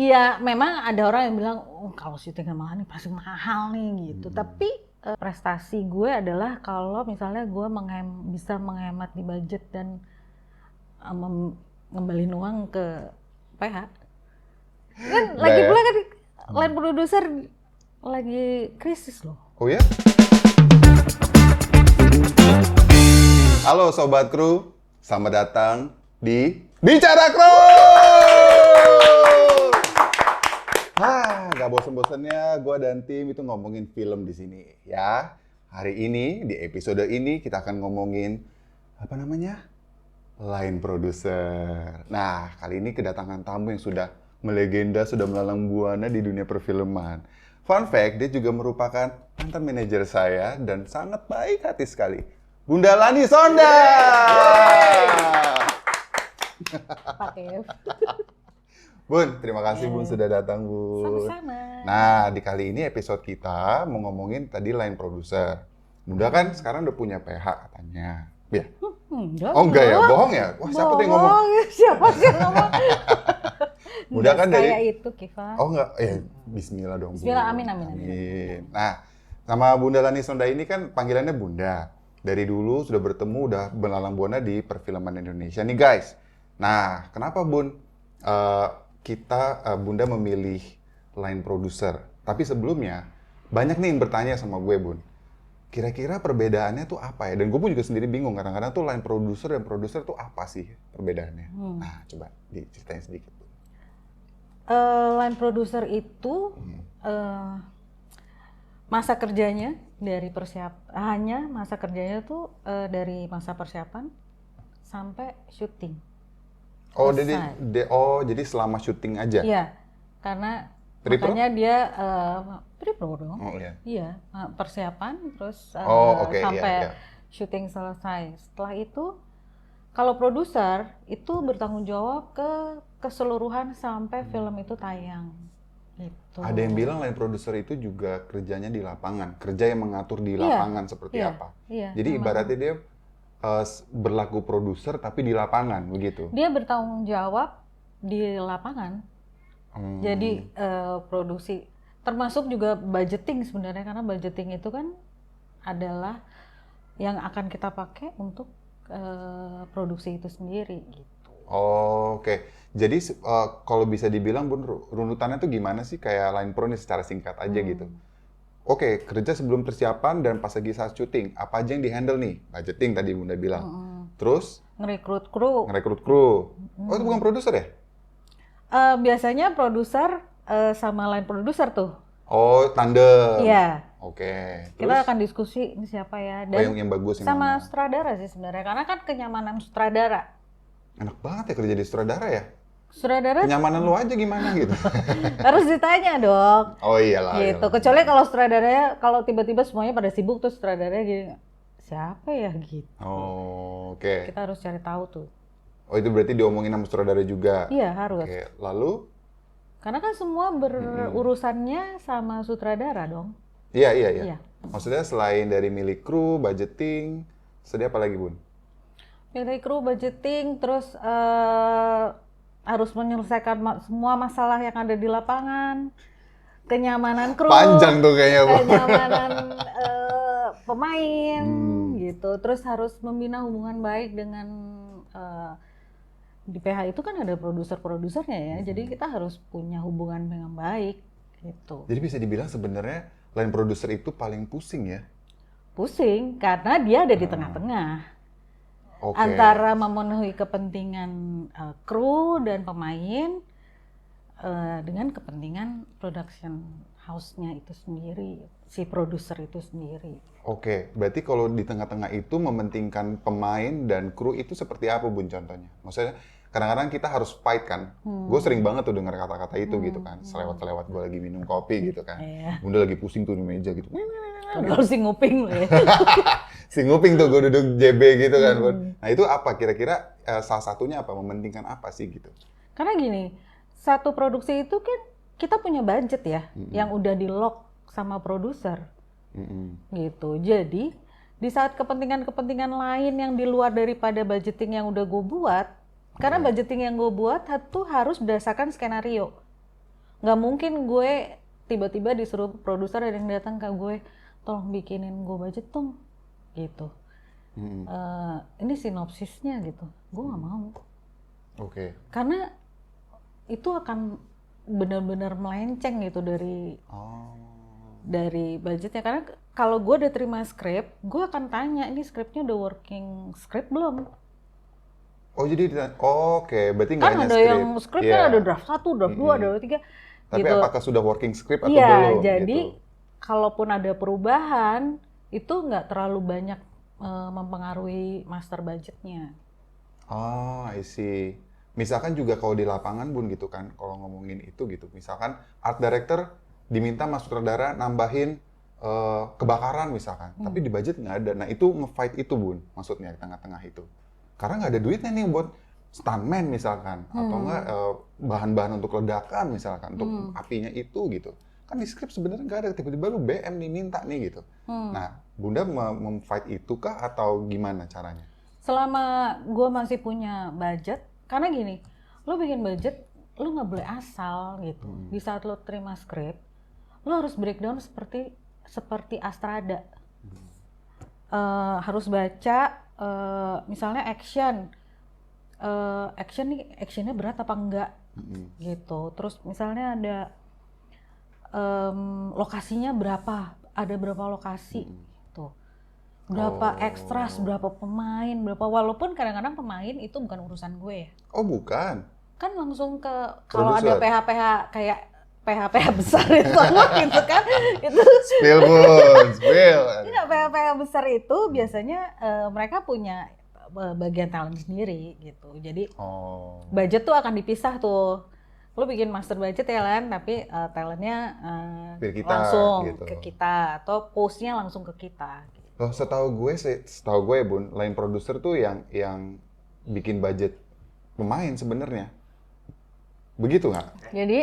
Iya, memang ada orang yang bilang, oh, kalau syuting sama Hani pasti mahal nih gitu. Tapi prestasi gue adalah kalau misalnya gue bisa menghemat di budget dan ngembaliin uang ke PH. Kan lagi pula kan line producer lagi krisis loh. Oh ya? Halo Sobat Kru, selamat datang di Bicara Kru! Gak bosen-bosennya gue dan tim itu ngomongin film di sini ya. Hari ini, di episode ini kita akan ngomongin apa namanya? Line producer. Nah, kali ini kedatangan tamu yang sudah melegenda, sudah melalang buana di dunia perfilman. Fun fact, dia juga merupakan mantan manajer saya dan sangat baik hati sekali. Bunda Lani Sonda! Pak Kev. Bun, terima kasih Bun sudah datang Bun. Sama-sama. Nah, di kali ini episode kita mau ngomongin tadi line producer. Bunda kan sekarang udah punya PH katanya. Ya? Oh enggak ya? Bohong ya? Wah, siapa tuh yang ngomong? Siapa sih yang ngomong? Bunda kan dari... Kayak itu, Kiva. Oh enggak, bismillah dong. Bismillah, Bun. amin. Nah, sama Bunda Lani Sonda ini kan panggilannya Bunda. Dari dulu sudah bertemu, udah belalang buana di perfilman Indonesia nih guys. Nah, kenapa Bun? Bunda memilih line producer. Tapi sebelumnya, banyak nih yang bertanya sama gue Bun. Kira-kira perbedaannya tuh apa ya? Dan gue pun juga sendiri bingung. Kadang-kadang tuh line producer dan producer tuh apa sih perbedaannya? Nah, coba diceritain sedikit. Line producer itu masa kerjanya dari hanya masa kerjanya tuh dari masa persiapan sampai syuting. Oh, jadi selama syuting aja? Iya, karena Pre-pro? makanya dia pre-pro dong. Oh iya. Iya, persiapan terus Oke, sampai iya. syuting selesai. Setelah itu, kalau produser itu bertanggung jawab ke keseluruhan sampai film itu tayang. Gitu. Ada yang bilang line producer itu juga kerjanya di lapangan, kerja yang mengatur di lapangan seperti apa. Iya, Jadi ibaratnya dia berlaku produser tapi di lapangan begitu. Dia bertanggung jawab di lapangan. Jadi produksi, termasuk juga budgeting sebenarnya, karena budgeting itu kan adalah yang akan kita pakai untuk produksi itu sendiri. Gitu. Oh, oke. Jadi kalau bisa dibilang Bun, runutannya tuh gimana sih kayak line pro nih secara singkat aja gitu. Oke, kerja sebelum persiapan dan pas lagi saat syuting, apa aja yang di-handle nih? Budgeting tadi Bunda bilang. Terus? Ngerekrut kru. Oh, itu bukan produser ya? Biasanya produser sama line produser tuh. Oh, tandem. Iya. Oke. Terus? Kita akan diskusi ini siapa ya. Dan yang bagus yang sama mana? sutradara sih sebenarnya, karena kan kenyamanan sutradara. Enak banget ya kerja di sutradara ya? Sutradara kenyamanan lu aja gimana gitu? harus ditanya dong. Oh iyalah. Gitu. Iyalah. Kecuali kalau sutradaranya, kalau tiba-tiba semuanya pada sibuk tuh sutradaranya gini, siapa ya gitu. Oh, oke. Kita harus cari tahu tuh. Oh, itu berarti diomongin sama sutradara juga? Iya, harus. Oke, lalu? Karena kan semua berurusannya sama sutradara dong. Iya. Maksudnya selain dari milik kru, budgeting, sedia apa lagi Bun? Milih kru, budgeting, terus harus menyelesaikan semua masalah yang ada di lapangan, kenyamanan kru, panjang tuh kayaknya Bu. kenyamanan pemain, gitu. Terus harus membina hubungan baik dengan di PH itu kan ada produser-produsernya ya, jadi kita harus punya hubungan dengan baik, gitu. Jadi bisa dibilang sebenarnya line producer itu paling pusing ya? Pusing karena dia ada di tengah-tengah. Okay. Antara memenuhi kepentingan kru dan pemain dengan kepentingan production house-nya itu sendiri, si produser itu sendiri. Oke, berarti kalau di tengah-tengah itu mementingkan pemain dan kru itu seperti apa Bun contohnya? Maksudnya kadang-kadang kita harus fight kan. Gue sering banget tuh dengar kata-kata itu gitu kan. Selewat-selewat gue lagi minum kopi gitu kan. Bunda lagi pusing tuh di meja gitu. Kalau si nguping loh ya. Si nguping tuh gue duduk JB gitu kan Bun. Nah itu apa kira-kira salah satunya apa? Mementingkan apa sih gitu? Karena gini, satu produksi itu kan kita punya budget ya, yang udah di-lock sama produser. Gitu. Jadi di saat kepentingan-kepentingan lain yang di luar daripada budgeting yang udah gue buat, karena budgeting yang gue buat itu harus berdasarkan skenario. Nggak mungkin gue tiba-tiba disuruh produser ada yang datang ke gue, tolong bikinin gue budget dong, gitu. Ini sinopsisnya gitu, gue nggak mau. Oke. Karena itu akan benar-benar melenceng gitu dari budgetnya. Karena kalau gue udah terima skrip, gue akan tanya, ini skripnya udah working script belum? Oh jadi, oke, berarti nggak Kan hanya ada skrip. yang skripnya ada draft 1, draft 2, draft 3 Tapi gitu. apakah sudah working script atau Iya, belum? jadi Gitu. kalaupun ada perubahan, itu nggak terlalu banyak mempengaruhi master budgetnya. I see. Misalkan juga kalau di lapangan Bun gitu kan, kalau ngomongin itu gitu. Misalkan art director diminta mas sutradara nambahin kebakaran misalkan, tapi di budget nggak ada. Nah itu nge-fight itu Bun, maksudnya di tengah-tengah itu. Karena nggak ada duitnya nih buat stuntman misalkan, atau nggak bahan-bahan untuk ledakan misalkan, untuk apinya itu gitu. Kan di skrip sebenarnya nggak ada, tiba-tiba lu BM nih minta nih gitu. Nah, Bunda mem-fight itu kah atau gimana caranya? Selama gue masih punya budget, karena gini, lo bikin budget, lo nggak boleh asal gitu. Di saat lo terima skrip, lo harus breakdown seperti Astrada. Harus baca, misalnya actionnya berat apa enggak, gitu. Terus misalnya ada lokasinya berapa, ada berapa lokasi, tuh. Berapa extras, berapa pemain, walaupun kadang-kadang pemain itu bukan urusan gue ya. Oh bukan? Kan langsung ke, kalau ada Produser. PH-PH kayak PH-PH besar itu gitu kan, itu Spill Bun, spill. enggak, PH-PH besar itu biasanya mereka punya bagian talent sendiri gitu. Jadi budget tuh akan dipisah tuh. Lo bikin master budget ya Lan, tapi talentnya langsung gitu. ke kita, atau postnya langsung ke kita. Loh, setahu gue Bun, line producer tuh yang bikin budget pemain sebenarnya. Begitu nggak? Jadi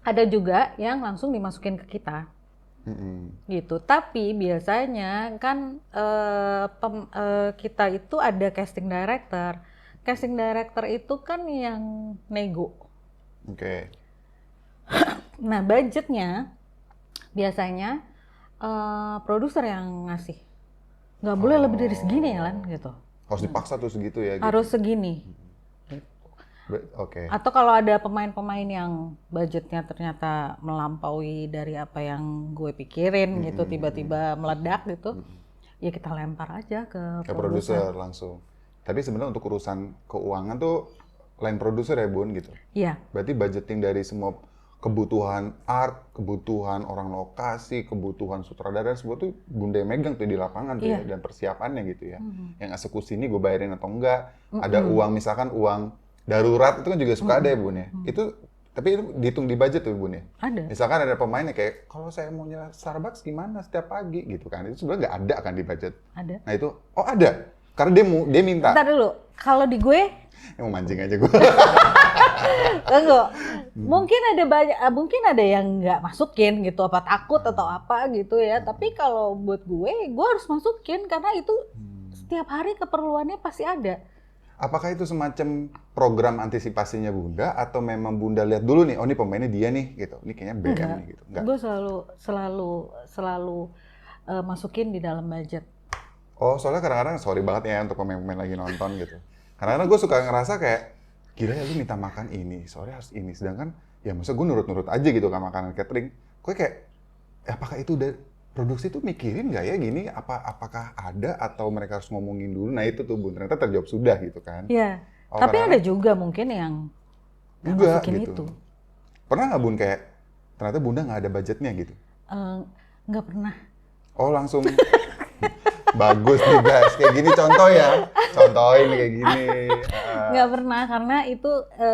ada juga yang langsung dimasukin ke kita, gitu. Tapi biasanya kan kita itu ada casting director. Casting director itu kan yang nego. Oke. Nah budgetnya biasanya produser yang ngasih. Nggak boleh lebih dari segini ya Lan, gitu. Harus dipaksa tuh segitu ya? Gitu. Harus segini. Oke. Atau kalau ada pemain-pemain yang budgetnya ternyata melampaui dari apa yang gue pikirin gitu, tiba-tiba meledak gitu, ya kita lempar aja ke produser langsung. Tapi sebenarnya untuk urusan keuangan tuh line produser ya Bun gitu? Iya. Berarti budgeting dari semua kebutuhan art, kebutuhan orang lokasi, kebutuhan sutradara, semua tuh Bunda yang megang tuh di lapangan tuh ya, dan persiapannya gitu ya. Yang eksekusi ini gue bayarin atau enggak, ada uang misalkan uang darurat itu kan juga suka ada ya Bun ya. Itu tapi itu dihitung di budget tuh Bun ya. Ada. Misalkan ada pemainnya kayak kalau saya maunya Starbucks gimana setiap pagi gitu kan. Itu sebenarnya nggak ada kan di budget. Ada. Nah itu ada. Karena dia minta. Bentar dulu, kalau di gue Mau mancing aja gue. enggak. Mungkin ada yang nggak masukin gitu, apa takut atau apa gitu ya. Tapi kalau buat gue harus masukin karena itu setiap hari keperluannya pasti ada. Apakah itu semacam program antisipasinya Bunda atau memang Bunda lihat dulu nih, oh ini pemainnya dia nih gitu. Ini kayaknya BM nih gitu. Enggak. Gue selalu masukin di dalam budget. Oh, soalnya kadang-kadang sorry banget ya untuk pemain-pemain lagi nonton gitu. Kadang-kadang gue suka ngerasa kayak gila ya lu minta makan ini, soalnya harus ini. Sedangkan ya masa gue nurut-nurut aja gitu kan makanan catering. Gue kayak apakah itu udah produksi tuh mikirin nggak ya gini? Apakah ada atau mereka harus ngomongin dulu? Nah itu tuh Bun, ternyata terjawab sudah gitu kan. Iya. Oh, tapi ada juga mungkin yang nggak masukin gitu. itu. Pernah nggak Bun kayak ternyata Bunda nggak ada budgetnya gitu? Nggak pernah. Oh langsung bagus nih guys, kayak gini contoh ya, contohin kayak gini. Nggak pernah karena itu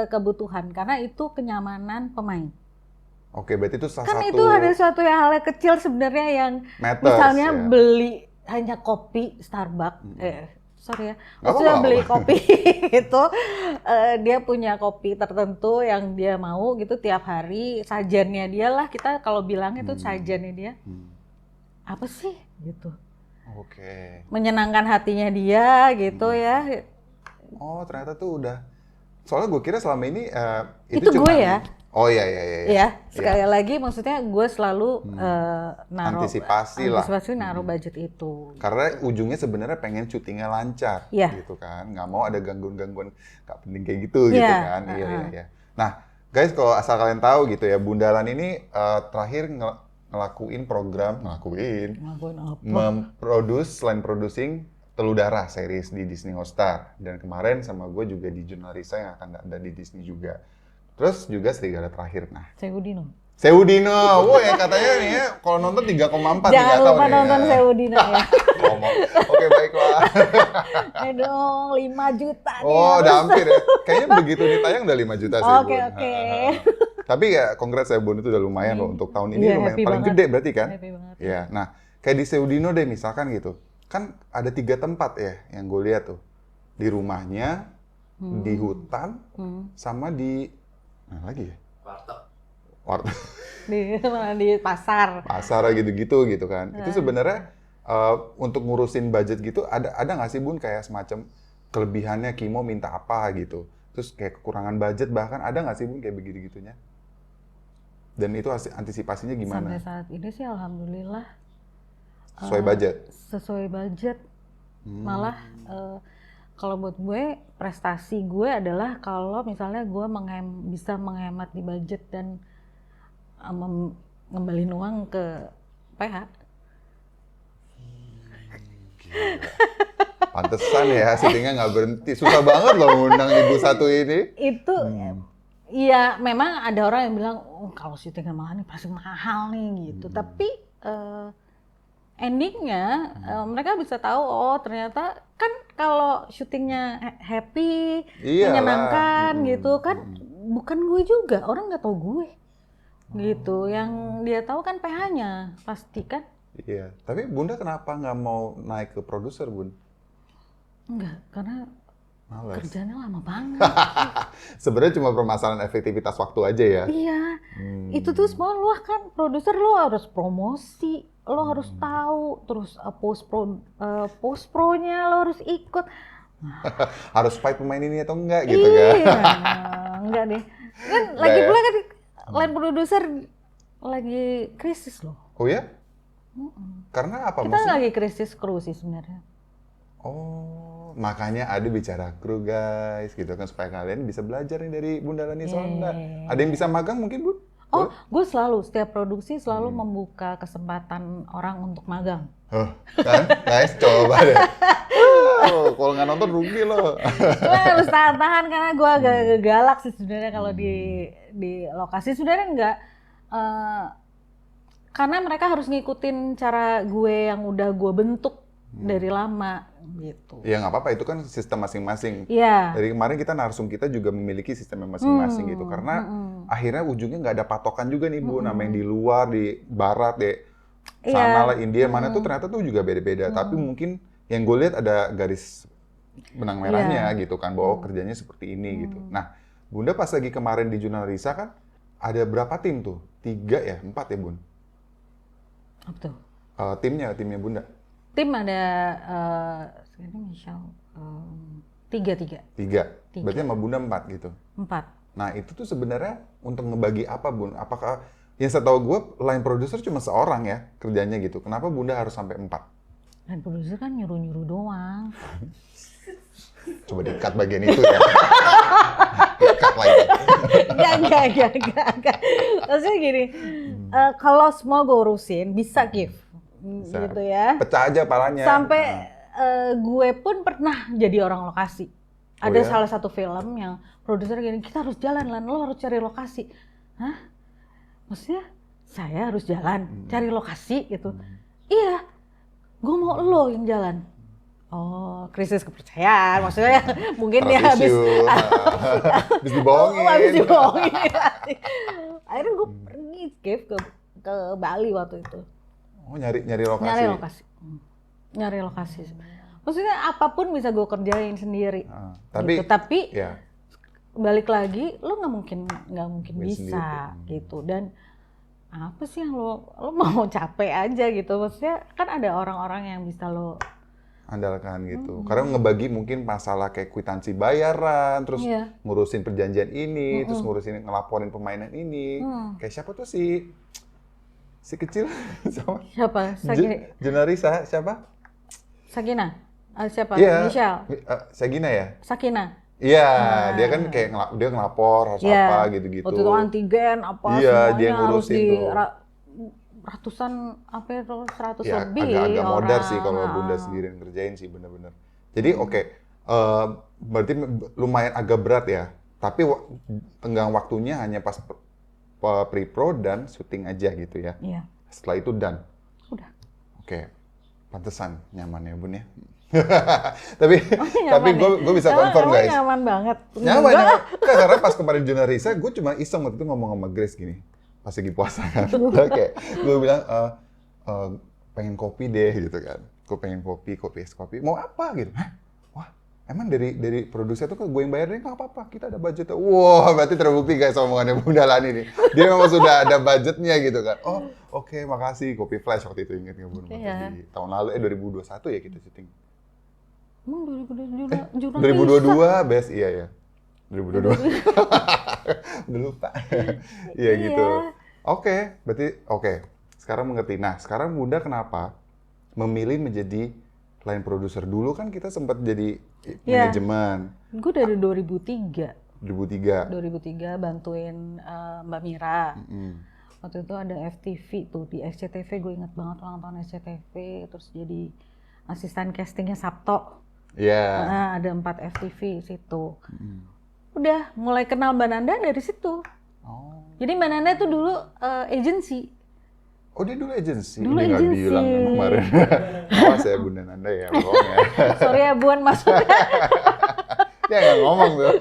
kebutuhan, karena itu kenyamanan pemain. Oke, berarti itu salah kan satu. Itu ada suatu hal kecil sebenarnya yang matters, misalnya ya. Beli hanya kopi Starbucks, sorry ya, maksudnya beli kopi gitu, dia punya kopi tertentu yang dia mau gitu tiap hari, sajannya dia lah, kita kalau bilang itu sajannya dia, apa sih gitu. Oke. Menyenangkan hatinya dia gitu ya. Oh ternyata tuh udah Soalnya gue kira selama ini Itu cuma gue ya. Oh iya. Iya, sekali lagi maksudnya gue selalu naruh Antisipasi naruh budget itu. Karena ujungnya sebenarnya pengen syutingnya lancar, gitu kan. Nggak mau ada gangguan-gangguan nggak penting kayak gitu, gitu kan. Iya. Nah, guys, kalau asal kalian tahu gitu ya, Bundalan ini terakhir memproduce selain producing Telur Darah series di Disney Hotstar, dan kemarin sama gue juga di Jurnal Risa yang akan ada di Disney juga. Terus juga Serigala Terakhir. Nah, Seudino, woi katanya nih ya, kalau nonton 3,4. Jangan lupa nonton Seudino ya. Oke, baiklah. Dong, 5 juta nih. Oh, udah hampir ya. Kayaknya begitu ditayang udah 5 juta sih, Oke. Tapi ya congrats ya Bun, itu udah lumayan loh untuk tahun ini, lumayan paling gede berarti kan? Happy banget. Iya, nah kayak di Seudino deh misalkan gitu. Kan ada 3 tempat ya yang gue lihat tuh. Di rumahnya, di hutan, sama di mana lagi ya? Warteg. Di pasar. Pasar gitu kan. Itu sebenarnya untuk ngurusin budget gitu ada nggak sih Bun kayak semacam kelebihannya Kimo minta apa gitu. Terus kayak kekurangan budget bahkan ada nggak sih Bun kayak begitu-gitunya? Dan itu antisipasinya gimana? Sampai saat ini sih alhamdulillah sesuai budget. Malah kalau buat gue prestasi gue adalah kalau misalnya gue bisa menghemat di budget dan ngembaliin uang ke PH. Pantesan ya syutingnya nggak berhenti. Susah banget loh ngundang ibu satu ini. Itu ya memang ada orang yang bilang kalau syutingnya mahal nih pasti mahal nih gitu. Tapi endingnya mereka bisa tahu ternyata kan kalau syutingnya happy, menyenangkan gitu kan bukan gue juga, orang nggak tahu gue gitu. Yang dia tahu kan PH-nya pasti kan. Iya, tapi Bunda kenapa nggak mau naik ke produser Bun? Enggak, karena Males. Kerjanya lama banget. Sebenarnya cuma permasalahan efektivitas waktu aja ya. Iya, itu tuh semua lu kan produser, lu harus promosi, lo harus tahu, terus post pro-nya lo harus ikut. Harus fight pemain ini atau enggak gitu kan? Iya, enggak deh. Kan lagi pula kan line produser lagi krisis loh. Oh ya? Karena apa Kita maksudnya? lagi krisis kru sih sebenarnya. Oh, makanya ada bicara kru guys, gitu kan supaya kalian bisa belajar nih dari Bunda Lani Sonda. Ada yang bisa magang mungkin Bun? Oh, gue selalu setiap produksi selalu membuka kesempatan orang untuk magang. Kan? Nice, coba deh. Kalau nggak nonton rugi loh. Gue harus tahan-tahan karena gue agak galak sih sebenarnya kalau di lokasi. Sebenarnya enggak. Karena mereka harus ngikutin cara gue yang udah gue bentuk dari lama gitu. Ya nggak apa-apa, itu kan sistem masing-masing. Iya. Dari kemarin narsum kita juga memiliki sistem masing-masing gitu. Karena akhirnya ujungnya nggak ada patokan juga nih Bu, nama yang di luar, di barat, di sana lah, India, mana tuh ternyata tuh juga beda-beda. Tapi mungkin yang gue lihat ada garis benang merahnya gitu kan, bahwa kerjanya seperti ini gitu. Nah, Bunda pas lagi kemarin di Jurnal Risa kan, ada berapa tim tuh? 3 ya? 4 ya Bun? Apa tuh? Timnya Bunda? Tim ada sekarang Michelle 3. Berarti sama Bunda 4 gitu? 4. Nah itu tuh sebenarnya untuk ngebagi apa Bun? Apakah, yang setahu gue line producer cuma seorang ya kerjanya gitu. Kenapa Bunda harus sampai 4? Line producer kan nyuruh-nyuruh doang. Coba di-cut bagian itu ya. Di-cut lagi. Enggak. Maksudnya gini, kalau semua gue urusin bisa give. Bisa. Gitu ya. Pecah aja palanya. Sampai gue pun pernah jadi orang lokasi. Ada salah satu film yang produser gini, kita harus jalan, Lan, lo harus cari lokasi. Hah? Maksudnya saya harus jalan, cari lokasi gitu. Iya, gue mau lo yang jalan. Oh, krisis kepercayaan. Maksudnya mungkin dia habis dibohongin. Habis dibohongin. Akhirnya gue pergi ke Bali waktu itu. Oh, nyari lokasi. Nyari lokasi. Maksudnya apapun bisa gue kerjain sendiri. Tapi gitu. Tapi ya, balik lagi, lo nggak mungkin bisa gitu. Dan apa sih yang lo mau capek aja gitu. Maksudnya kan ada orang-orang yang bisa lo andalkan gitu. Karena ngebagi mungkin masalah kayak kwitansi bayaran, terus Iya. ngurusin perjanjian ini, terus ngurusin ngelaporin permainan ini. Kayak siapa tuh si kecil sama Siapa? Jenarisa siapa? Sakina? Siapa? Iya. Michelle? Sagina ya? Sakina? Iya, dia kan kayak dia ngelapor harus Iya. apa gitu-gitu. Waktu itu antigen apa Iya, dia semuanya harus ngurusin di tuh. ratusan apa itu 100 Ya lebih agak modar orang. sih kalau Bunda sendiri yang ngerjain sih bener-bener. Jadi oke, berarti lumayan agak berat ya. Tapi tenggang waktunya hanya pas pre-pro dan syuting aja gitu ya. Iya. Setelah itu done. Udah. Oke, pantesan nyaman ya Bun ya. tapi Nyaman gue bisa confirm guys. Nyaman banget. Nyaman. Karena pas kemarin Junarisa, gue cuma iseng waktu itu ngomong sama Grace gini. Pas lagi puasa kan. Kayak gue bilang, pengen kopi deh gitu kan. Gue pengen kopi es kopi. Mau apa gitu? Hah? Wah, emang dari produser tuh kan gue yang bayarnya nggak apa-apa. Kita ada budgetnya. Wah, berarti terbukti guys omongannya Bunda Lani nih. Dia memang sudah ada budgetnya gitu kan. Oh, oke, makasih. Kopi Flash waktu itu inget nggak Bun? Iya. Di tahun lalu, 2021 ya kita syuting. Emang 2022 2022 best iya ya. 2022. Udah lupa. Iya gitu. Oke, berarti oke. Sekarang mengerti. Nah, sekarang Bunda kenapa memilih menjadi line producer? Dulu kan kita sempat jadi manajemen. Gue dari 2003. 2003 bantuin Mbak Mira. Waktu itu ada FTV tuh di SCTV, gue inget banget ulang tahun SCTV, terus jadi asisten castingnya Sabto. Iya. Nah, ada 4 FTV situ. Udah mulai kenal Mbak Nanda dari situ. Oh. Jadi Mbak Nanda tuh dulu agency. Oh, dia dulu agency. Dulu Dia nggak agency. bilang kemarin. Awas ya Bunda Nanda ya, bohong ya. Sorry ya Buan maksudnya. Dia nggak ngomong tuh.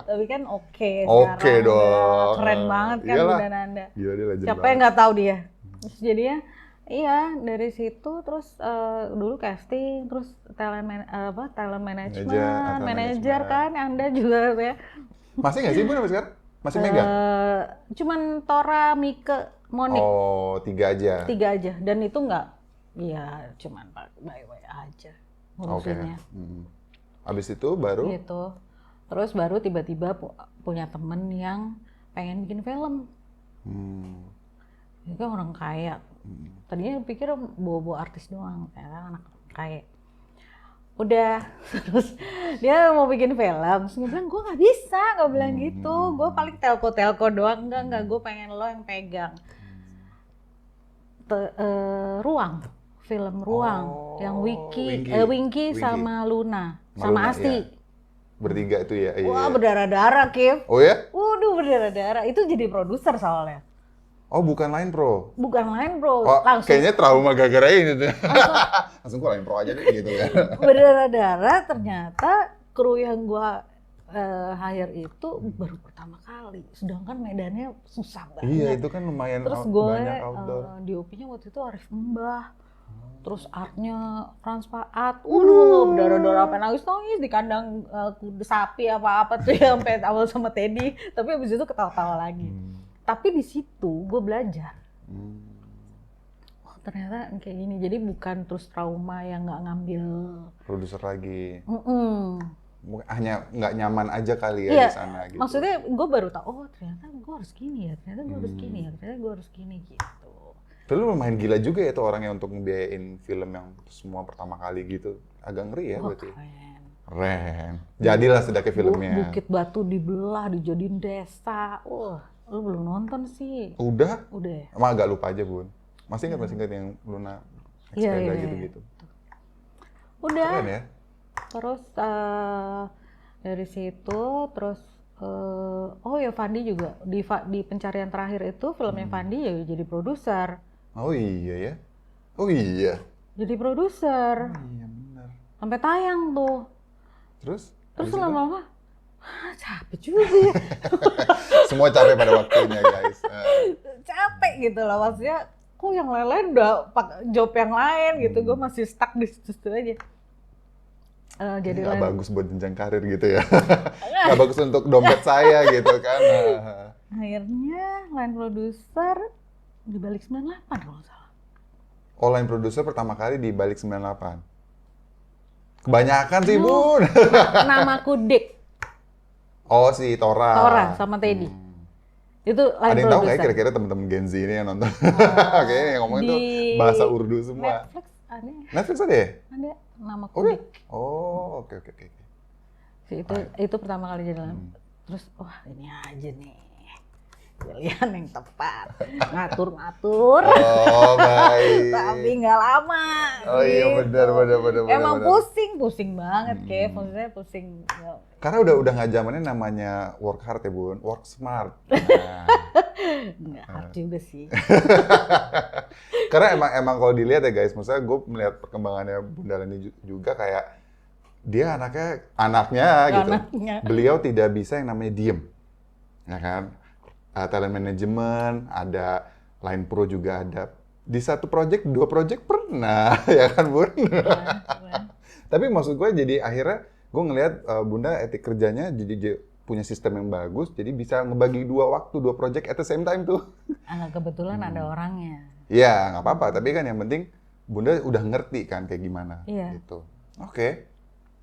Tapi kan oke Oke sekarang. dong. Keren banget kan Iyalah. Bunda Nanda. Gila dia legend Siapa banget. yang nggak tahu dia? Terus jadinya iya dari situ terus dulu casting terus talent management manager kan Anda juga ya. Masih nggak sih Bun sampai sekarang? Masih megang? Cuman Tora, Mike, Monik. Oh, 3 aja. 3 aja dan itu nggak ya cuman bye-bye aja Oke. ngurusinnya. Habis itu baru Gitu. Terus baru tiba-tiba punya temen yang pengen bikin film. Dia kan orang kaya. Tadinya pikir bawa-bawa artis doang, ternyata anak kaya. Udah, terus dia mau bikin film, terus gue bilang, gue gak bisa, gue bilang gitu. Gue paling telko-telko doang, enggak, gue pengen lo yang pegang. Ruang, film Ruang, yang Winky sama Luna, sama Asti. Iya. Bertiga itu ya? Wah, berdarah-darah, Kif. Oh ya? Waduh, berdarah-darah. Itu jadi produser soalnya. Oh, bukan Line Pro? Bukan Line Pro, Oh, langsung kayaknya trauma gara-gara ini tuh. Langsung gue Line Pro aja deh gitu ya. berdarah-darah ternyata kru yang gua hire itu baru pertama kali, sedangkan medannya susah banget. Iya, itu kan lumayan Terus gue banyak outdoor. DOP-nya waktu itu Arif Mbah, terus artnya Transpaat, berdarah-darah sampai nangis-nangis di kandang sapi apa-apa tuh ya, sampai awal sama Teddy, tapi abis itu ketawa-tawa lagi. Tapi di situ gue belajar. Oh, ternyata kayak gini. Jadi bukan terus trauma yang nggak ngambil Produser lagi. Hanya nggak nyaman aja kali ya iya, di sana gitu. Maksudnya gue baru tahu, oh ternyata gue harus gini ya, ternyata gue harus gini ya, ternyata gue harus gini gitu. Tapi lu lumayan gila juga ya tuh orangnya untuk ngebiayain film yang semua pertama kali gitu. Agak ngeri ya berarti. Keren. Jadilah sedaknya filmnya. Bukit Batu dibelah, dijadiin desa. Lu belum nonton sih. Udah? Udah. Emang agak lupa aja, Bun. Masih ingat yang Luna naik sepeda gitu-gitu. Udah. Keren ya? Terus dari situ terus ya Fandi juga di pencarian terakhir itu filmnya Fandi ya jadi produser. Oh iya ya? Oh iya? Jadi produser. Oh, iya benar. Sampai tayang tuh. Terus lama-lama capek juga sih. Semua capek pada waktunya guys. Capek gitu lah maksudnya. Kok yang lain-lain udah job yang lain gitu. Gue masih stuck di situ aja. Jadi nggak bagus buat jenjang karir gitu ya. Nggak bagus untuk dompet saya gitu kan. Akhirnya line producer di balik 98 kalau nggak salah. Oh, line producer pertama kali di balik 98? Kebanyakan sih, Bun. Namaku Dick. Oh, si Tora. Tora sama Teddy. Itu line Ada yang tahu nggak ya producer. kira-kira teman-teman Gen Z ini yang nonton? Kayaknya yang ngomongin Di tuh bahasa Urdu semua. Netflix ada. Netflix ada ya? Ada Namaku Oh, Dick. oh, oke. Itu pertama kali jadi terus wah ini aja nih pilihan yang tepat, ngatur Oh, baik. tapi nggak lama Oh iya, gitu. benar. Emang pusing banget Kev, maksudnya pusing ya. Karena udah nggak zamannya namanya work hard ya, Bun, work smart. Nah. Nggak hard juga sih. Karena emang kalau dilihat ya guys, maksudnya gue melihat perkembangannya Bunda Lani juga kayak dia anaknya gitu. Beliau tidak bisa yang namanya diem, ya kan? Talent management ada, Line Pro juga ada. Di satu project, 2 project pernah, ya kan Bun? Tapi maksud gue jadi akhirnya gue ngelihat Bunda etik kerjanya jadi punya sistem yang bagus, jadi bisa ngebagi 2 waktu, 2 project at the same time tuh. Kebetulan ada orangnya. Iya, nggak apa-apa. Tapi kan yang penting Bunda udah ngerti kan kayak gimana. Iya. Gitu. Oke.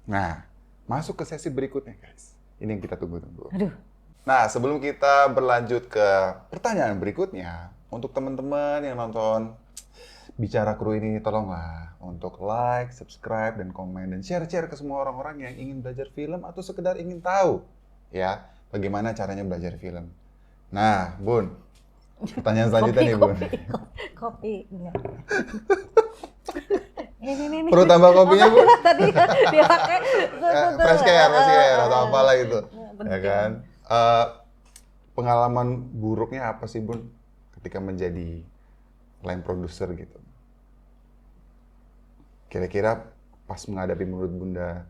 Nah, masuk ke sesi berikutnya guys. Ini yang kita tunggu-tunggu. Aduh. Nah, sebelum kita berlanjut ke pertanyaan berikutnya, untuk teman-teman yang nonton Bicara Kru ini, tolonglah untuk like, subscribe, dan komen, dan share-share ke semua orang-orang yang ingin belajar film atau sekedar ingin tahu ya bagaimana caranya belajar film. Nah, Bun, pertanyaan selanjutnya nih, Bun. Kopi. Ini. Perlu tambah kopinya, Bun? Tadi dia pakai fresh care atau apalah itu. Penting. Ya kan? Pengalaman buruknya apa sih, Bun, ketika menjadi line producer gitu? Kira-kira pas menghadapi menurut Bunda,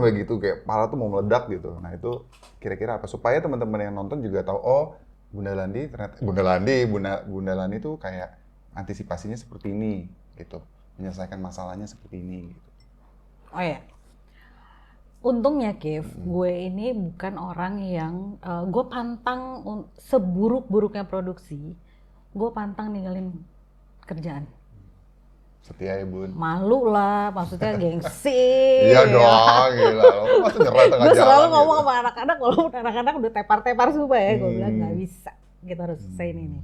begitu kayak pala tuh mau meledak gitu. Nah itu kira-kira apa? Supaya teman-teman yang nonton juga tahu, oh Bunda Lani tuh kayak antisipasinya seperti ini gitu, menyelesaikan masalahnya seperti ini gitu. Oh ya. Untungnya Kev, gue ini bukan orang yang gue pantang seburuk-buruknya produksi, gue pantang ninggalin kerjaan. Setia ya, Bun. Malu lah, maksudnya gengsi. Iya dong, gila. Lo masa nyerah tengah jalan. Gue selalu gitu. ngomong sama anak-anak, walaupun anak-anak udah tepar-tepar semua ya, gue bilang nggak bisa, kita harus selesaiin ini.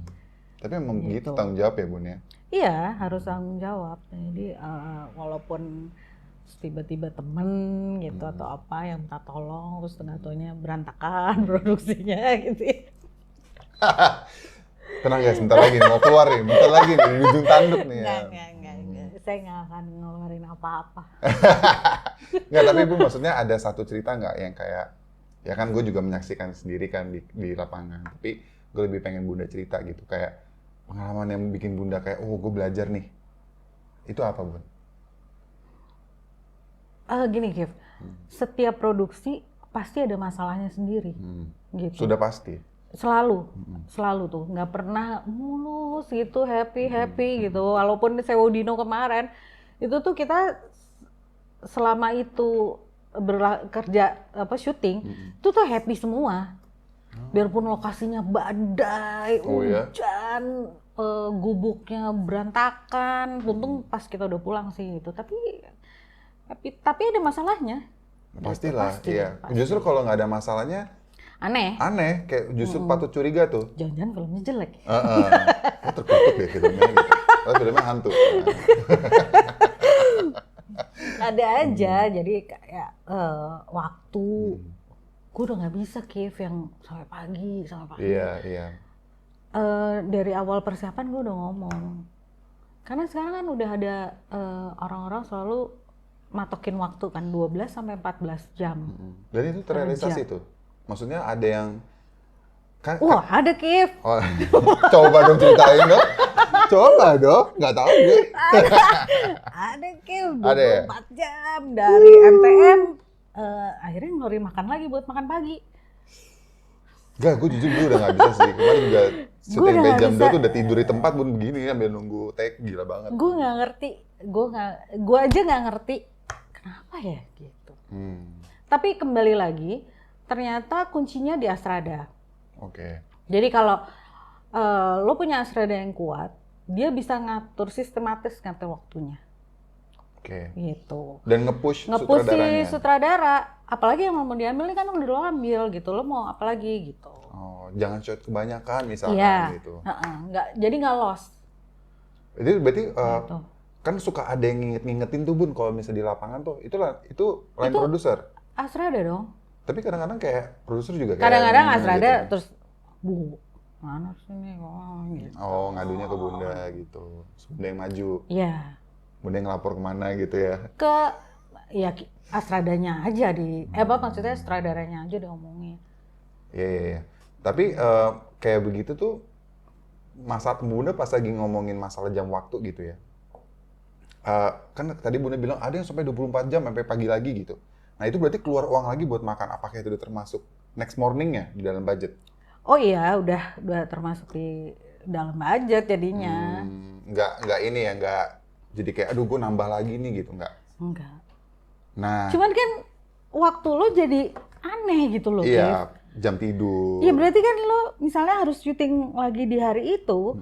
Tapi emang Gitu. begitu tanggung jawab ya, Bun ya? Iya, harus tanggung jawab. Jadi walaupun tiba-tiba temen gitu atau apa yang minta tolong, terus tengah-tengahnya berantakan produksinya gitu. Tenang ya, sebentar lagi nih, mau keluar nih, bentar lagi nih, di ujung tanduk nih ya. Enggak. Saya nggak akan ngeluarin apa-apa. Nggak, tapi Bu, maksudnya ada satu cerita nggak yang kayak, ya kan gue juga menyaksikan sendiri kan di lapangan, tapi gue lebih pengen Bunda cerita gitu, kayak pengalaman yang bikin Bunda kayak, oh gue belajar nih. Itu apa, Bun? Gini, Kev, setiap produksi pasti ada masalahnya sendiri, gitu. Sudah pasti. Selalu tuh, nggak pernah mulus gitu, happy gitu. Walaupun di Sewodino kemarin, itu tuh kita selama itu kerja syuting, itu tuh happy semua. Biarpun lokasinya badai, hujan, gubuknya berantakan. Untung pas kita udah pulang sih gitu. Tapi ada masalahnya. Pastilah, Pasti, iya. pasti. Justru kalau nggak ada masalahnya, Aneh, kayak justru patut curiga tuh. jangan-jangan filmnya jelek. Oh, terkutuk ya filmnya gitu. Oh, filmnya hantu. Ada aja, jadi kayak waktu gue udah nggak bisa Kev yang sampai pagi. Iya. Dari awal persiapan gue udah ngomong, karena sekarang kan udah ada orang-orang selalu matokin waktu kan 12 sampai 14 jam. Dan itu terrealisasi tuh. Maksudnya ada yang kan, Wah, ada Kev. Oh, coba dong ceritain dong. Coba dong, nggak tahu gue. Ada Kev, Ada ya? 24 jam dari MTM. Akhirnya ngeluarin makan lagi buat makan pagi. Gue jujur udah nggak bisa sih. Kemarin juga syuting udah nggak jam 2 bisa. tuh udah tidur di tempat Bun begini kan, biar nunggu take, gila banget. Gue nggak ngerti, gue aja nggak ngerti kenapa ya gitu. Tapi kembali lagi, ternyata kuncinya di Astrada. Oke. Jadi kalau lo punya Astrada yang kuat, dia bisa sistematis ngatur waktunya. Oke. Gitu. Dan nge-push si sutradaranya. sutradara, apalagi yang mau diambil ini kan udah lo ambil gitu, lo mau apa lagi gitu. Oh, jangan shot kebanyakan misalkan Iya. gitu. Jadi nggak lost. Itu berarti Gitu. kan suka ada yang ngingetin tuh Bun kalau misalnya di lapangan tuh itu line Itu produser. Asrada dong. Tapi kadang-kadang kayak produser juga kayak Kadang-kadang Asrada gitu. terus Bu, mana sih nih? Gitu. Oh, ngadunya ke Bunda gitu. Bunda yang maju. Iya. Bunda yang ngelapor kemana gitu ya. Ya Asradanya aja maksudnya sutradaranya aja diomongin. Iya. Tapi kayak begitu tuh Bunda pas lagi ngomongin masalah jam waktu gitu ya. Kan tadi Bunda bilang ada yang sampai 24 jam sampai pagi lagi gitu. Nah itu berarti keluar uang lagi buat makan. Apakah itu udah termasuk next morning-nya di dalam budget? Oh iya, udah termasuk di dalam budget jadinya. Nggak ini ya, nggak jadi kayak aduh gue nambah lagi nih gitu, nggak? Enggak. Nah. Cuman kan waktu lo jadi aneh gitu loh, Iya, jam tidur. Iya berarti kan lo misalnya harus syuting lagi di hari itu.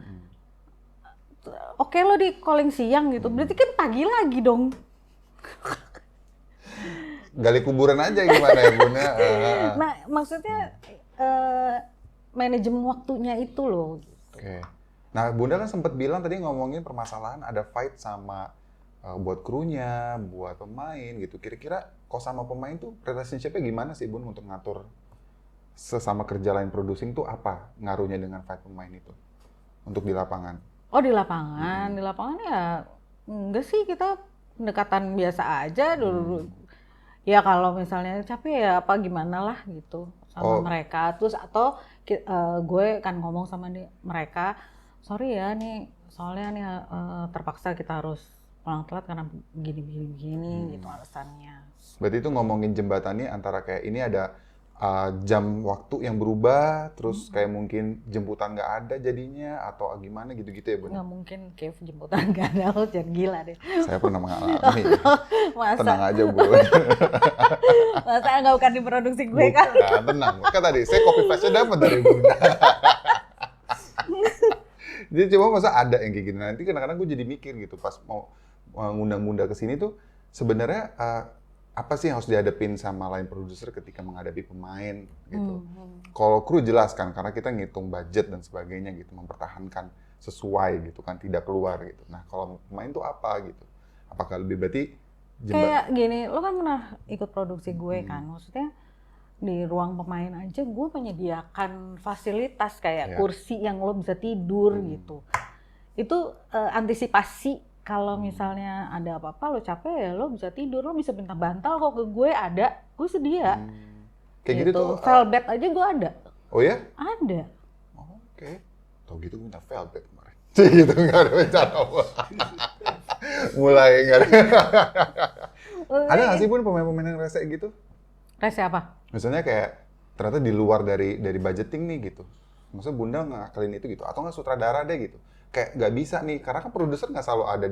Oke lo di calling siang gitu, berarti kan pagi lagi dong. Gali kuburan aja gimana ya Bun ya? Nah maksudnya manajemen waktunya itu loh. Oke. Nah Bunda kan sempat bilang tadi ngomongin permasalahan ada fight sama buat krunya, buat pemain gitu. Kira-kira kok sama pemain tuh relationship-nya gimana sih Bun untuk ngatur sesama kerja lain producing tuh apa ngaruhnya dengan fight pemain itu untuk di lapangan? Oh di lapangan, di lapangan ya enggak sih, kita pendekatan biasa aja dulu. Ya kalau misalnya capek ya apa gimana lah gitu sama mereka. Terus atau gue kan ngomong sama mereka, sorry ya nih soalnya nih terpaksa kita harus pulang telat karena begini gitu alasannya. Berarti itu ngomongin jembatannya antara kayak ini ada jam waktu yang berubah, terus kayak mungkin jemputan nggak ada jadinya, atau gimana gitu-gitu ya Bun? Nggak mungkin kayak jemputan nggak ada, lo jangan gila deh. Saya pernah mengalami. Masa? Tenang aja Bun. Masa nggak bukan di produksi gue kan? Bukan, tenang. Kan tadi saya copy paste-nya dapat dari Bunda. Jadi cuma masa ada yang kayak gini. Nanti kadang-kadang gue jadi mikir gitu pas mau ngundang Bunda ke sini tuh sebenarnya apa sih yang harus dihadapin sama line producer ketika menghadapi pemain gitu. Kalau kru jelas kan karena kita ngitung budget dan sebagainya gitu, mempertahankan sesuai gitu kan, tidak keluar gitu. Nah, kalau pemain tuh apa gitu? Apakah lebih berarti kayak gini, lo kan pernah ikut produksi gue kan, maksudnya di ruang pemain aja gue menyediakan fasilitas kayak kursi yang lo bisa tidur gitu. Itu antisipasi kalau misalnya ada apa-apa lo capek ya lo bisa tidur, lo bisa minta bantal kok ke gue ada, gue sedia. Kayak gitu tuh. Velvet aja gue ada. Oh ya? Ada. Oke. Tau gitu minta velvet kemarin. Gitu nggak ada rencana. Mulai nggak ada. Ada nggak sih Bun pemain-pemain yang rese gitu? Rese apa? Misalnya kayak ternyata di luar dari budgeting nih gitu. Maksudnya Bunda ngakalin itu gitu, atau nggak sutradara deh gitu. Kayak nggak bisa nih, karena kan produser nggak selalu ada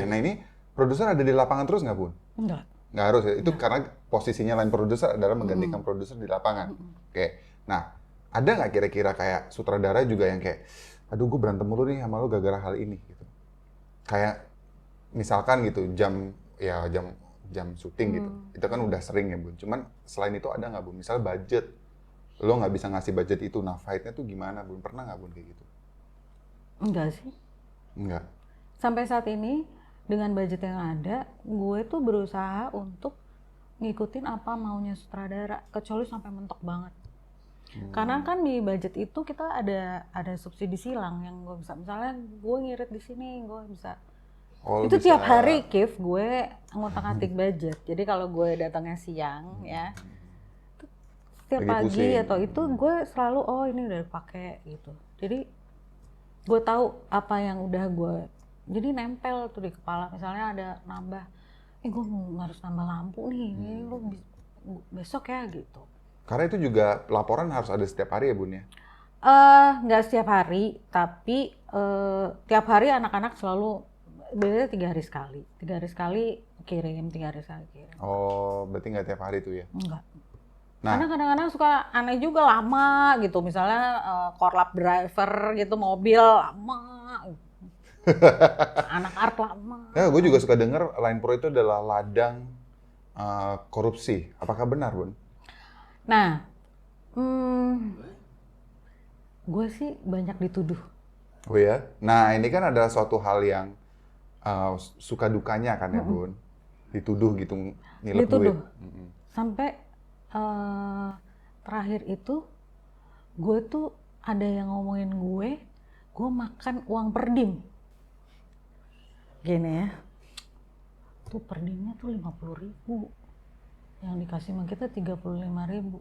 nah ini produser ada di lapangan terus nggak Bun? Enggak. Nggak harus ya, itu karena posisinya line produser adalah menggantikan produser di lapangan. Oke, nah ada nggak kira-kira kayak sutradara juga yang kayak, aduh gue berantem mulu nih sama lo gara-gara hal ini gitu. Kayak misalkan gitu jam syuting gitu, itu kan udah sering ya Bun. Cuman selain itu ada nggak Bun? Misalnya budget, lo nggak bisa ngasih budget itu, nah fight-nya tuh gimana Bun? Pernah nggak Bun kayak gitu? Enggak sih. Enggak. Sampai saat ini dengan budget yang ada, gue tuh berusaha untuk ngikutin apa maunya sutradara, kecuali sampai mentok banget. Karena kan di budget itu kita ada subsidi silang yang gue bisa, misalnya gue ngirit di sini, gue bisa. Itu bisa. Tiap hari Kif, gue ngotak-atik budget. Jadi kalau gue datangnya siang ya, setiap pagi atau itu gue selalu ini udah dipakai gitu. Jadi gue tahu apa yang udah gue, jadi nempel tuh di kepala. Misalnya ada nambah, gue harus nambah lampu nih, lo besok ya gitu. Karena itu juga laporan harus ada setiap hari ya Bun ya? Nggak setiap hari, tapi tiap hari anak-anak selalu, biasanya 3 hari sekali. 3 hari sekali kirim, 3 hari sekali kirim. Oh, berarti nggak tiap hari tuh ya? Enggak. Nah, karena kadang-kadang suka aneh juga, lama gitu. Misalnya korlap driver gitu, mobil lama. Anak art lama. Ya, gue juga suka denger Line Pro itu adalah ladang korupsi. Apakah benar, Bun? Nah, gue sih banyak dituduh. Oh ya? Nah, ini kan adalah suatu hal yang suka dukanya kan ya, Bun? Dituduh gitu, nilep duit. Sampai terakhir itu, gue tuh ada yang ngomongin gue makan uang perdim. Gini ya, tuh perdimnya tuh 50.000. Yang dikasih sama kita 35.000.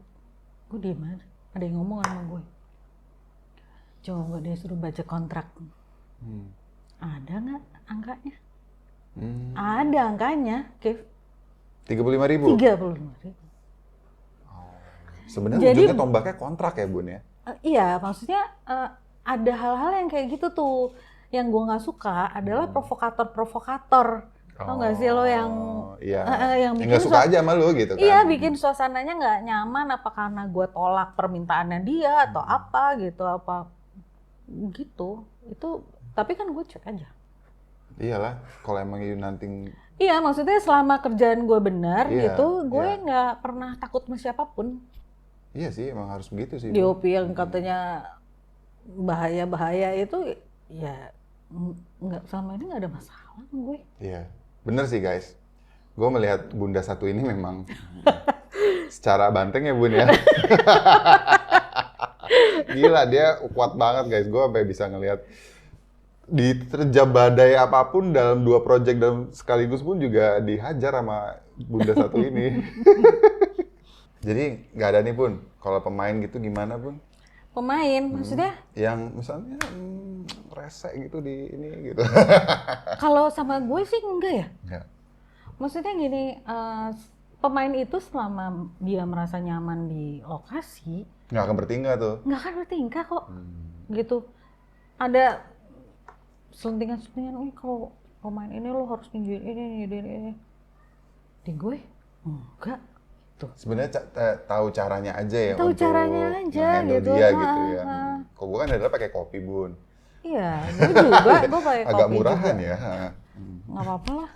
Gue diem aja, ada yang ngomong sama gue. Coba dia suruh baca kontrak. Ada nggak angkanya? Ada angkanya, Kev. 35.000? 35.000. Sebenarnya ujungnya tombaknya kontrak ya, Bun ya? Iya, maksudnya ada hal-hal yang kayak gitu tuh. Yang gue nggak suka adalah provokator-provokator. Tau nggak sih lo yang yang bikin nggak suka aja sama lo gitu kan? Iya, bikin suasananya nggak nyaman apa karena gue tolak permintaannya dia atau apa gitu gitu. Itu tapi kan gue cek aja. Iyalah, kalau emang you nanti. Iya, maksudnya selama kerjaan gue benar gitu, gue nggak pernah takut sama siapapun. Iya sih, emang harus begitu sih. DOP yang katanya bahaya-bahaya itu ya nggak, selama ini nggak ada masalah sama gue. Iya, bener sih guys. Gue melihat Bunda satu ini memang secara banteng ya, Bun ya. Gila, dia kuat banget guys. Gue sampai bisa ngelihat diterjang badai apapun dalam 2 project dalam sekaligus pun juga dihajar sama Bunda satu ini. Jadi nggak ada nih, Bun. Kalau pemain gitu gimana, Bun? Pemain, maksudnya? Yang misalnya rese gitu di ini gitu. Kalau sama gue sih enggak ya. Enggak. Maksudnya gini, pemain itu selama dia merasa nyaman di lokasi, Nggak akan bertingkah tuh. nggak akan bertingkah kok. Gitu. Ada selentingan-selentingan, kalau pemain ini lo harus nunjukin ini. Di gue, enggak. Sebenarnya tahu caranya aja ya, tahu untuk caranya aja gitu. dia gitu ya. Kok gue kan adalah pakai kopi, Bun. Iya, gue juga, gue pakai kopi Agak murahan juga. Ya. Nggak apa-apa lah.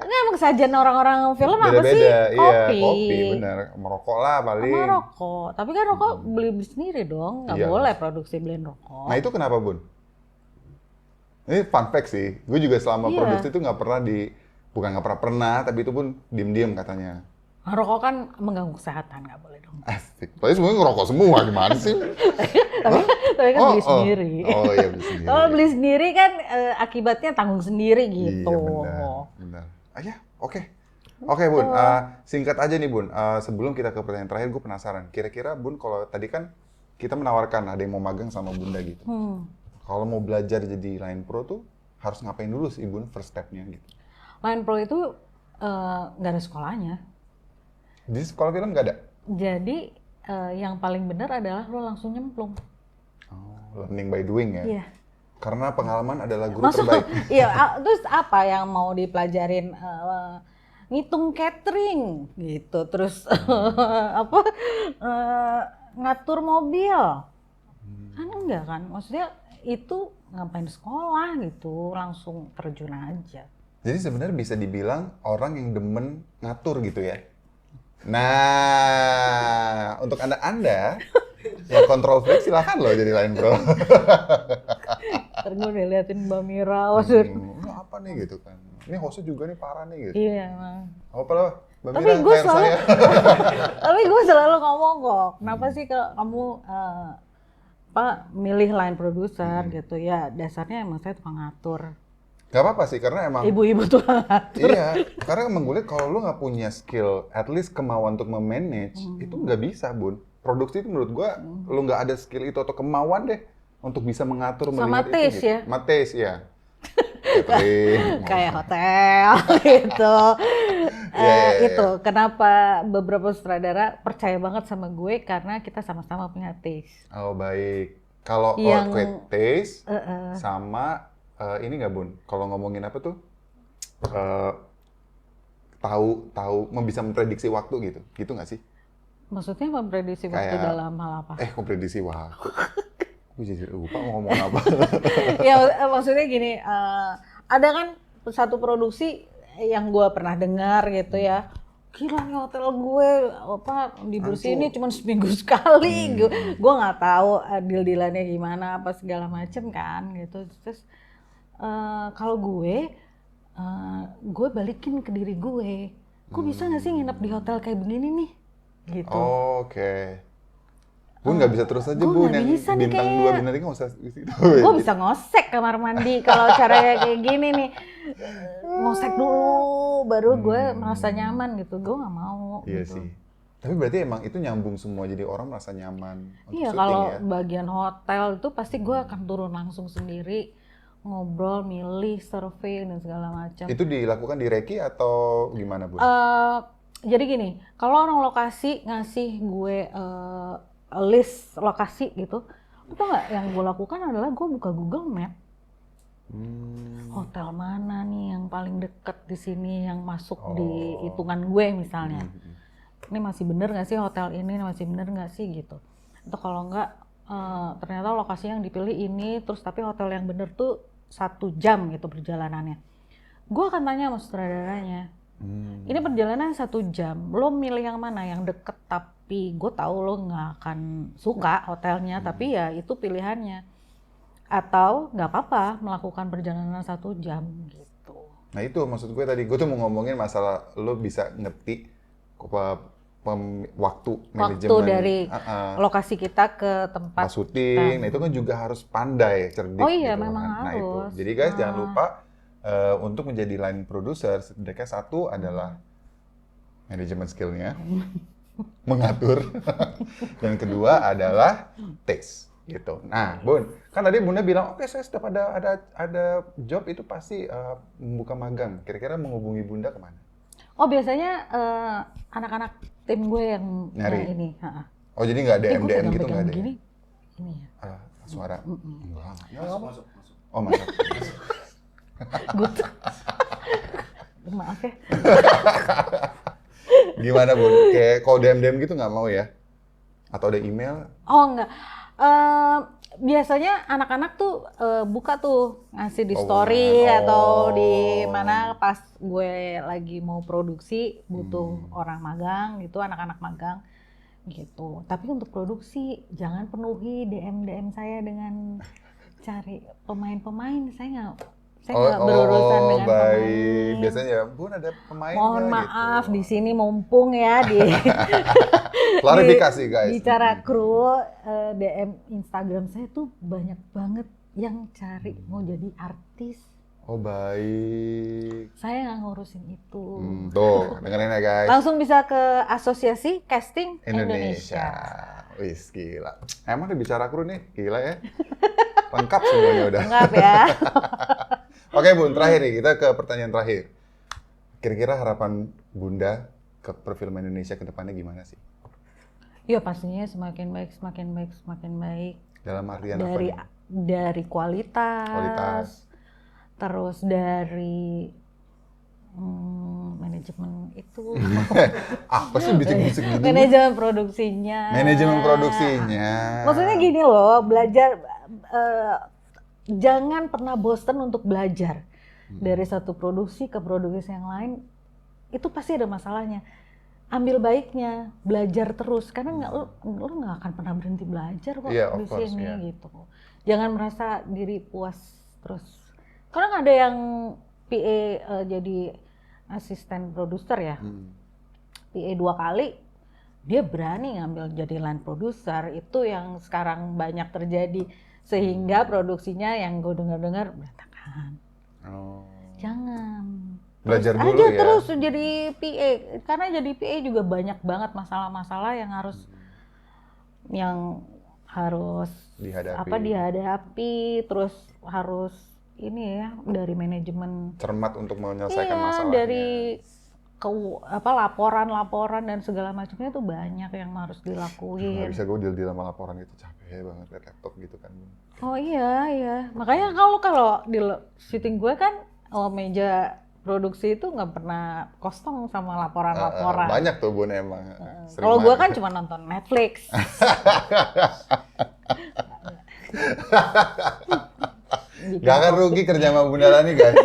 Ini emang sajian orang-orang film apa sih? Beda-beda, Kopi. iya, kopi, benar. Merokok lah paling. Sama rokok. Tapi kan rokok beli sendiri dong, nggak Iya. boleh produksi beliin rokok. Nah itu kenapa, Bun? Ini fun fact sih. Gue juga selama produksi itu nggak pernah bukan nggak pernah, tapi itu pun diem-diem katanya. Rokok kan mengganggu kesehatan, nggak boleh dong. Asik. Tapi semuanya ngerokok semua, gimana sih? Tapi kan beli sendiri. Oh iya, beli sendiri. Kalau beli sendiri kan akibatnya tanggung sendiri gitu. Iya, benar. Ya, oke. Oke, Bun. Singkat aja nih, Bun. Sebelum kita ke pertanyaan terakhir, gue penasaran. Kira-kira, Bun, kalau tadi kan kita menawarkan ada yang mau magang sama Bunda gitu. Kalau mau belajar jadi Line Pro tuh harus ngapain dulu sih, Bun, first step-nya gitu? Line Pro itu nggak ada sekolahnya. Di sekolah film nggak ada? Jadi yang paling benar adalah lo langsung nyemplung. Oh, learning by doing ya? Iya. Karena pengalaman adalah guru terbaik. Iya, terus apa yang mau dipelajarin? Ngitung catering gitu, terus ngatur mobil. Kan enggak kan? Maksudnya itu ngapain sekolah gitu, langsung terjun aja. Jadi sebenarnya bisa dibilang orang yang demen ngatur gitu ya? Nah, untuk Anda yang kontrol freak silahkan loh jadi Line Pro. Ntar gue udah liatin Mbak Mira, Ini apa nih gitu kan? Ini hostnya juga nih parah nih gitu. Iya emang. Apa loh, Mbak Tapi Mira, gue hire selalu, saya. tapi gue selalu ngomong kok, kenapa sih kamu milih line producer gitu ya? Dasarnya emang saya tukang ngatur. Gak apa-apa sih, karena emang Ibu-ibu tukang ngatur. iya, karena emang gue liat kalau lu nggak punya skill, at least kemauan untuk memanage, itu nggak bisa, Bun. Produksi itu menurut gue, lu nggak ada skill itu atau kemauan deh untuk bisa mengatur Sama melihat taste itu. Gitu. ya? Sama taste ya. Catering. Kayak hotel gitu. Iya. Itu kenapa beberapa sutradara percaya banget sama gue karena kita sama-sama punya taste. Oh baik. Kalau taste sama ini nggak, Bun? Kalau ngomongin apa tuh? Tahu bisa memprediksi waktu gitu nggak sih? Maksudnya memprediksi waktu dalam hal apa? Memprediksi waktu. Gue jadi lupa mau ngomong apa. Ya maksudnya gini, ada kan satu produksi yang gue pernah dengar gitu ya, gila nih hotel gue apa dibersihinnya cuma seminggu sekali. Gue nggak tahu deal-dealannya gimana apa segala macem kan gitu. Terus kalau gue balikin ke diri gue bisa nggak sih nginep di hotel kayak begini nih gitu. Oke. Bun nggak bisa terus aja Bun, yang bintang 2, bintang 3 nggak usah di situ. Gue bisa ngosek kamar mandi kalau caranya kayak gini nih. Ngosek dulu, baru gue merasa nyaman gitu. Gue nggak mau. Iya gitu. sih. Tapi berarti emang itu nyambung semua, jadi orang merasa nyaman untuk Iya, syuting kalau ya? bagian hotel itu pasti gue akan turun langsung sendiri. Ngobrol, milih, survei, dan segala macam. Itu dilakukan di Reki atau gimana Bun? Jadi gini, kalau orang lokasi ngasih gue list lokasi gitu, itu nggak, yang gue lakukan adalah gue buka Google Map. Hotel mana nih yang paling deket di sini yang masuk di hitungan gue misalnya. Ini masih bener nggak sih hotel ini, masih bener nggak sih gitu. Atau kalau nggak, ternyata lokasi yang dipilih ini, terus tapi hotel yang bener tuh 1 jam gitu perjalanannya. Gue akan tanya sama sutradaranya, ini perjalanan 1 jam, lo milih yang mana? Yang deket tapi gue tahu lo nggak akan suka hotelnya, tapi ya itu pilihannya. Atau nggak apa-apa melakukan perjalanan 1 jam gitu. Nah itu maksud gue tadi, gue tuh mau ngomongin masalah lo bisa ngerti waktu manajemen dari lokasi kita ke tempat syuting. Nah itu kan juga harus pandai, cerdik. Oh iya, gitu memang kan. Nah itu, harus. jadi guys jangan lupa untuk menjadi line producer, setidaknya 1 adalah manajemen skillnya, mengatur, dan kedua adalah taste. Gitu. Nah, Bun, kan tadi Bunda bilang, oke saya setiap ada job itu pasti membuka magang. Kira-kira menghubungi Bunda kemana? Oh biasanya anak-anak tim gue yang ini. Oh jadi nggak DM gitu nggak ada? Gini, ini ya. Suara? Enggak. Masuk. Oh masuk. Good. Maaf ya. Gimana Bun? Kayak kalau DM gitu nggak mau ya? Atau ada email? Oh enggak. Biasanya anak-anak tuh buka tuh ngasih di story atau di mana pas gue lagi mau produksi butuh orang magang gitu, anak-anak magang gitu. Tapi untuk produksi jangan penuhi DM saya dengan cari pemain-pemain. Saya nggak berurusan dengan pemain. Biasanya ya, Bun ada pemain. Mohon maaf gitu. Di sini mumpung ya di klarifikasi guys. Bicara kru, DM Instagram saya tuh banyak banget yang cari mau jadi artis. Oh baik. Saya nggak ngurusin itu. Tuh dengerin ya guys. Langsung bisa ke Asosiasi Casting Indonesia. Wis gila. Emang udah bicara kru nih, gila ya. Lengkap semuanya udah. Lengkap ya. Oke Bun, terakhir nih, kita ke pertanyaan terakhir. Kira-kira harapan Bunda ke perfilman Indonesia ke depannya gimana sih? Ya pastinya semakin baik. Dalam artian dari kualitas. Terus dari manajemen itu. Apa sih bisik-bisik gitu? Manajemen produksinya. Maksudnya gini loh, belajar. Jangan pernah bosan untuk belajar dari satu produksi ke produksi yang lain. Itu pasti ada masalahnya. Ambil baiknya, belajar terus karena lo nggak akan pernah berhenti belajar kok di sini gitu. Jangan merasa diri puas terus. Karena ada yang PA jadi asisten produser ya, PA 2 kali. Dia berani ngambil jadi line producer, itu yang sekarang banyak terjadi. Sehingga produksinya yang gue dengar berantakan. Jangan. Belajar terus dulu aja ya. Terus jadi PA, karena jadi PA juga banyak banget masalah-masalah yang harus dihadapi, terus harus ini ya dari manajemen cermat untuk menyelesaikan masalahnya. Dari laporan dan segala macamnya tuh banyak yang harus dilakuin. Nggak bisa gue deal sama laporan itu, capek banget liat laptop gitu kan. Oh iya. Makanya kalau di syuting gue kan meja produksi itu nggak pernah kosong sama laporan. Banyak tuh Bun emang. Kalau gue kan cuma nonton Netflix. Gak akan rugi kerja sama Bunda Lani, guys.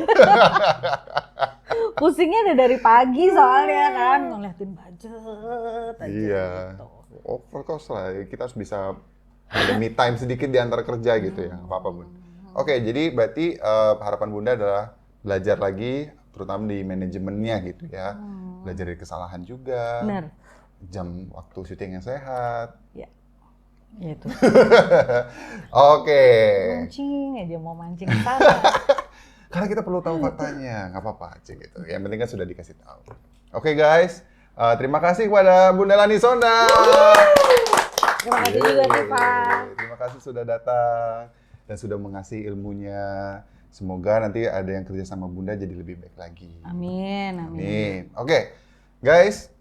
Pusingnya udah dari pagi soalnya kan, ngeliatin budget aja Iya. gitu. Of course lah, kita harus bisa ada me time sedikit di antara kerja gitu ya, nggak apa-apa Bun. Oke, jadi berarti harapan Bunda adalah belajar lagi, terutama di manajemennya gitu ya. Belajar dari kesalahan juga. Benar. Jam waktu syuting yang sehat. Ya, gitu. Oke. Mancing aja, mau mancing ke sana. Karena kita perlu tahu faktanya, nggak apa-apa aja gitu. Yang penting kan sudah dikasih tahu. Oke guys, terima kasih kepada Bunda Lani Sonda. Terima kasih juga sih Pak. Terima kasih sudah datang dan sudah mengasih ilmunya. Semoga nanti ada yang kerja sama Bunda jadi lebih baik lagi. Amin, amin. Amin. Oke, guys.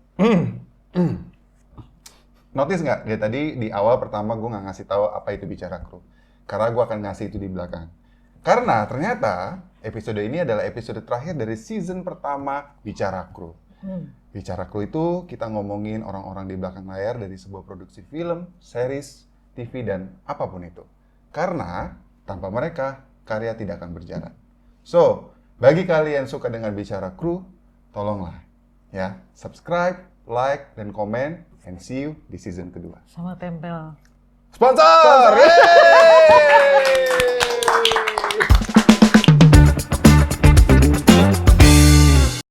Notice nggak? Dari tadi di awal pertama gue nggak ngasih tahu apa itu bicara kru. Karena gue akan ngasih itu di belakang. Karena ternyata episode ini adalah episode terakhir dari season pertama Bicara Kru. Bicara Kru itu kita ngomongin orang-orang di belakang layar dari sebuah produksi film, series, TV, dan apapun itu. Karena tanpa mereka, karya tidak akan berjalan. So, bagi kalian suka dengan Bicara Kru, tolonglah ya, subscribe, like, dan komen, and see you di season kedua. Sama tempel. Sponsor! Yeay!